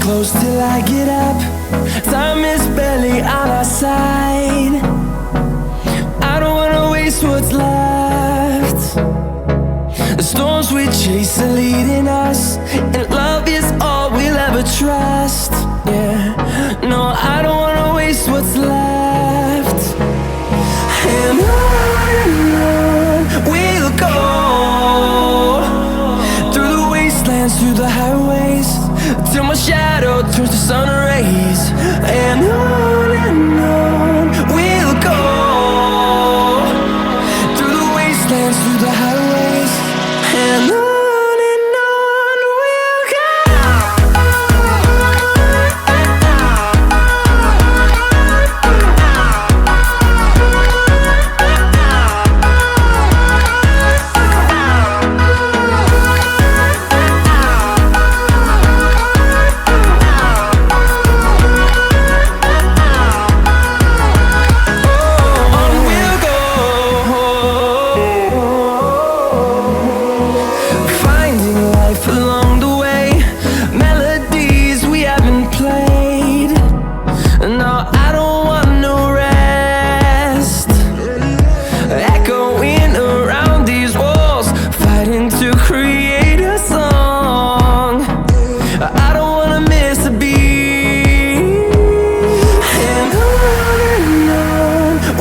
close till I get up. Time is barely on our side. I don't wanna waste what's left. The storms we chase are leading us, and love is all we'll ever trust. Yeah, no, I don't wanna waste what's left. And on we'll go, through the wastelands, through the highways, till my shadow turns to sun rays. And on we'll go, through the wastelands, through the highways, and on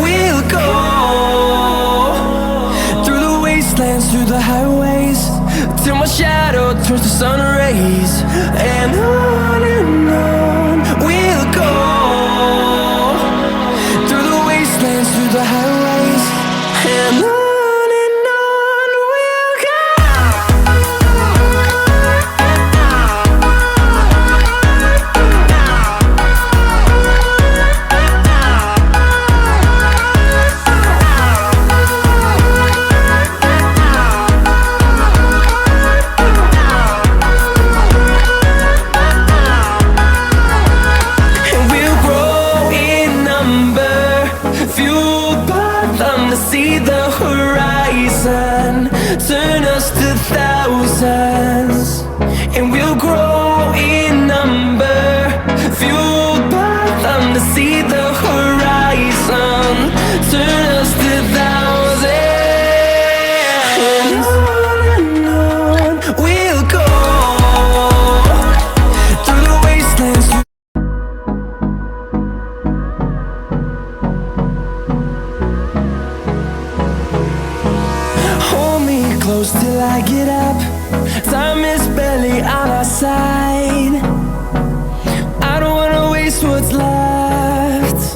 we'll go. Through the highways, till my shadow turns to sun rays. And on we'll go, through the wastelands, through the highways, and on we'll go. See the horizon, turn us to thousands, and we'll grow in number, fueled by them. To see the horizon, turn us to thousands, and on we'll go, through the wastelands. Close till I get up. Time is barely on our side. I don't wanna waste what's left.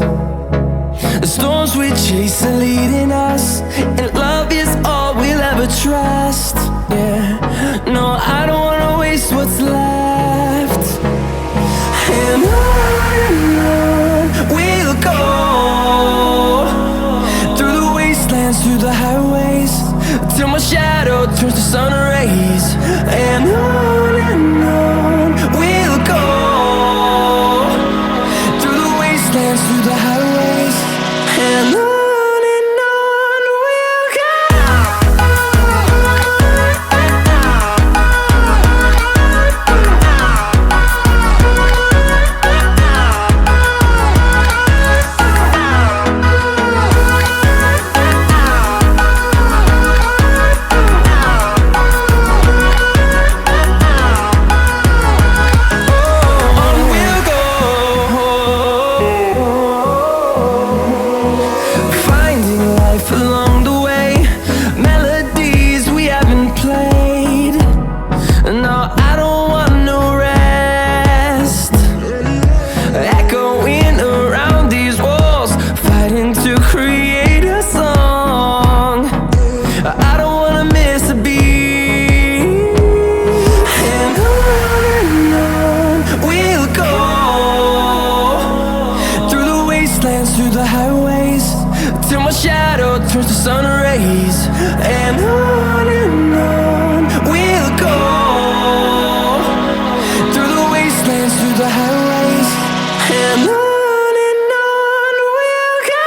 The storms we chase are leading us, and love is all we'll ever trust. Yeah, no, I don't wanna waste what's left. And on we'll go, through the wastelands, through the highways, till my shadow turns to sun rays. And on we'll go, through the wastelands, through the highways, and on we'll go. Through the highways, till my shadow turns to sun rays. And on we'll go, through the wastelands, through the highways, and on we'll go.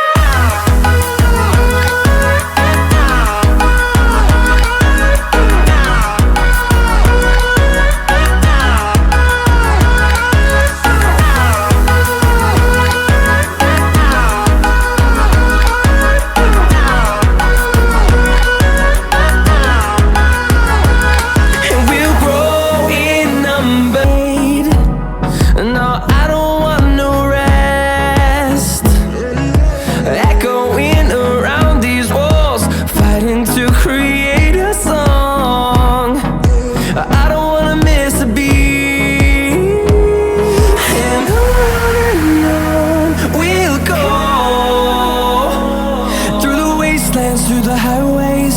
the highways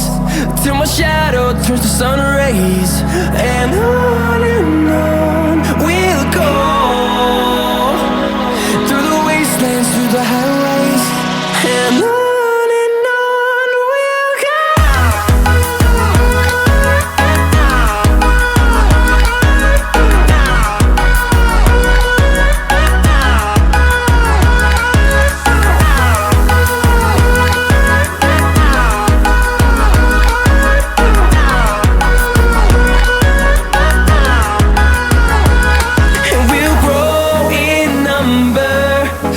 till my shadow turns to sun rays. And